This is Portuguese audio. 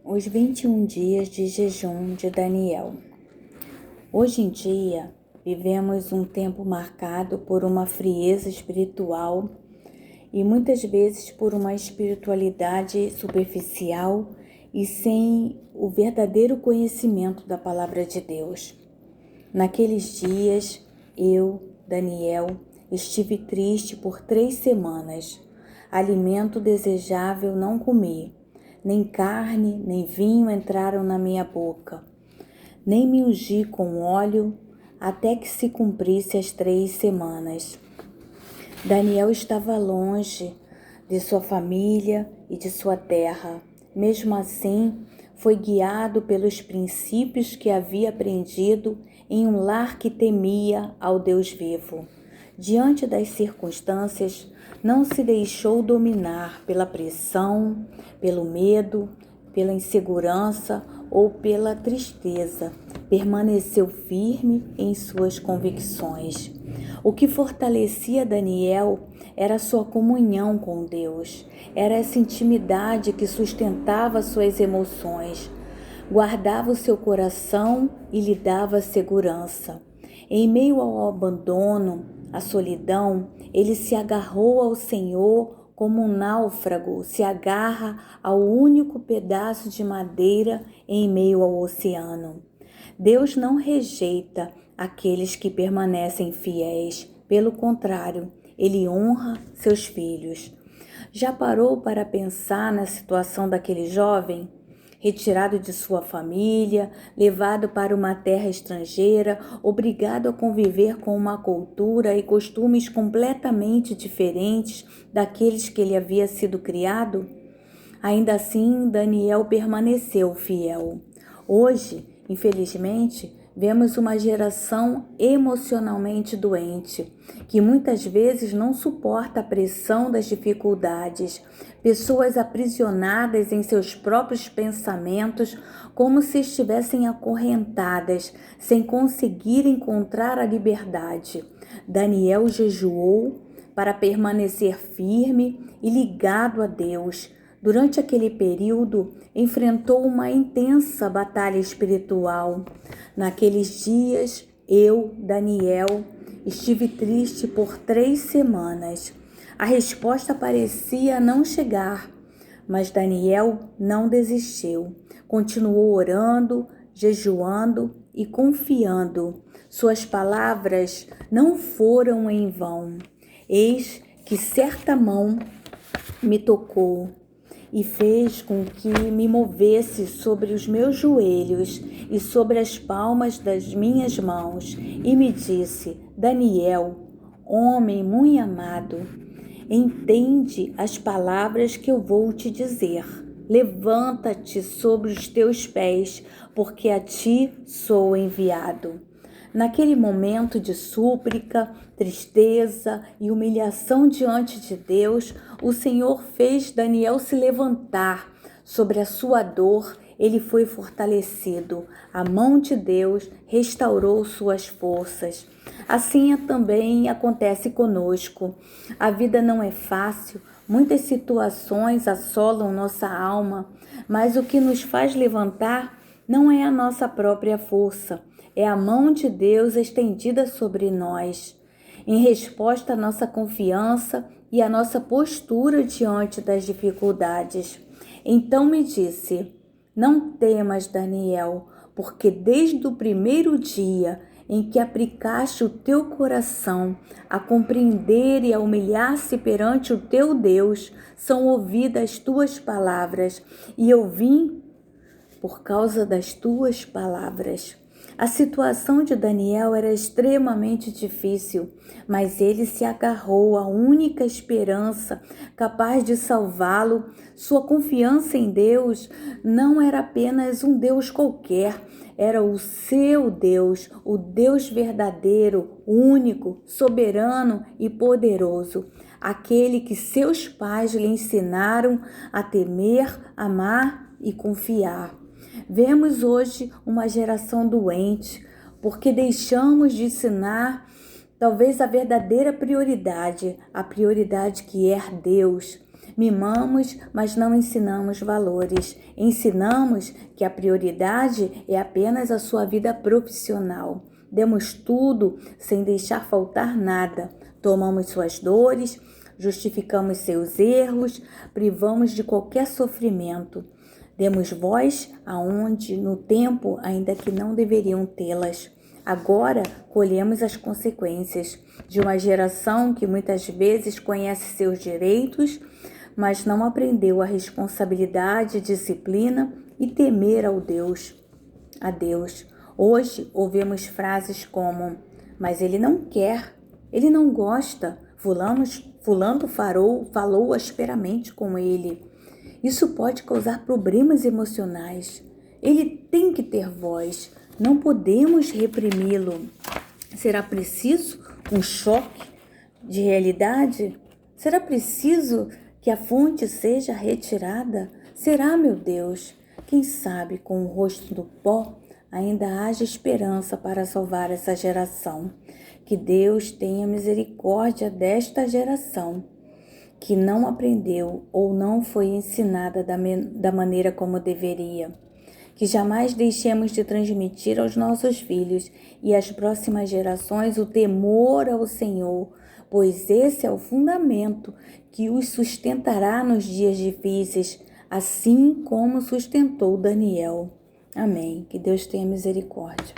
Os 21 dias de jejum de Daniel. Hoje em dia, vivemos um tempo marcado por uma frieza espiritual e muitas vezes por uma espiritualidade superficial e sem o verdadeiro conhecimento da palavra de Deus. Naqueles dias, eu, Daniel, estive triste por 3 semanas. Alimento desejável não comi. Nem carne, nem vinho entraram na minha boca. Nem me ungi com óleo, até que se cumprisse as 3 semanas. Daniel estava longe de sua família e de sua terra. Mesmo assim, foi guiado pelos princípios que havia aprendido em um lar que temia ao Deus vivo. Diante das circunstâncias, não se deixou dominar pela pressão, pelo medo, pela insegurança ou pela tristeza. Permaneceu firme em suas convicções. O que fortalecia Daniel era sua comunhão com Deus. Era essa intimidade que sustentava suas emoções, guardava o seu coração e lhe dava segurança. Em meio ao abandono, à solidão, ele se agarrou ao Senhor como um náufrago se agarra ao único pedaço de madeira em meio ao oceano. Deus não rejeita aqueles que permanecem fiéis. Pelo contrário, Ele honra seus filhos. Já parou para pensar na situação daquele jovem? Retirado de sua família, levado para uma terra estrangeira, obrigado a conviver com uma cultura e costumes completamente diferentes daqueles que ele havia sido criado? Ainda assim, Daniel permaneceu fiel. Hoje, infelizmente, vemos uma geração emocionalmente doente, que muitas vezes não suporta a pressão das dificuldades, pessoas aprisionadas em seus próprios pensamentos, como se estivessem acorrentadas, sem conseguir encontrar a liberdade. Daniel jejuou para permanecer firme e ligado a Deus. Durante aquele período, enfrentou uma intensa batalha espiritual. Naqueles dias, eu, Daniel, estive triste por 3 semanas. A resposta parecia não chegar, mas Daniel não desistiu. Continuou orando, jejuando e confiando. Suas palavras não foram em vão. Eis que certa mão me tocou e fez com que me movesse sobre os meus joelhos e sobre as palmas das minhas mãos, e me disse: Daniel, homem muito amado, entende as palavras que eu vou te dizer. Levanta-te sobre os teus pés, porque a ti sou enviado. Naquele momento de súplica, tristeza e humilhação diante de Deus, o Senhor fez Daniel se levantar. Sobre a sua dor, ele foi fortalecido. A mão de Deus restaurou suas forças. Assim também acontece conosco. A vida não é fácil, muitas situações assolam nossa alma, mas o que nos faz levantar não é a nossa própria força, é a mão de Deus estendida sobre nós, em resposta à nossa confiança e à nossa postura diante das dificuldades. Então me disse: não temas, Daniel, porque desde o primeiro dia em que aplicaste o teu coração a compreender e a humilhar-se perante o teu Deus, são ouvidas as tuas palavras, e eu vim por causa das tuas palavras. A situação de Daniel era extremamente difícil, mas ele se agarrou à única esperança capaz de salvá-lo. Sua confiança em Deus não era apenas um Deus qualquer, era o seu Deus, o Deus verdadeiro, único, soberano e poderoso, aquele que seus pais lhe ensinaram a temer, amar e confiar. Vemos hoje uma geração doente porque deixamos de ensinar talvez a verdadeira prioridade, a prioridade que é Deus. Mimamos, mas não ensinamos valores. Ensinamos que a prioridade é apenas a sua vida profissional. Demos tudo sem deixar faltar nada. Tomamos suas dores, justificamos seus erros, privamos de qualquer sofrimento. Demos voz aonde, no tempo, ainda que não deveriam tê-las. Agora colhemos as consequências de uma geração que muitas vezes conhece seus direitos, mas não aprendeu a responsabilidade, disciplina e temer a Deus. Hoje ouvimos frases como: mas ele não quer, ele não gosta, fulano falou asperamente com ele. Isso pode causar problemas emocionais. Ele tem que ter voz, não podemos reprimi-lo. Será preciso um choque de realidade? Será preciso que a fonte seja retirada? Será, meu Deus? Quem sabe, com o rosto do pó, ainda haja esperança para salvar essa geração. Que Deus tenha misericórdia desta geração que não aprendeu ou não foi ensinada da maneira como deveria. Que jamais deixemos de transmitir aos nossos filhos e às próximas gerações o temor ao Senhor, pois esse é o fundamento que os sustentará nos dias difíceis, assim como sustentou Daniel. Amém. Que Deus tenha misericórdia.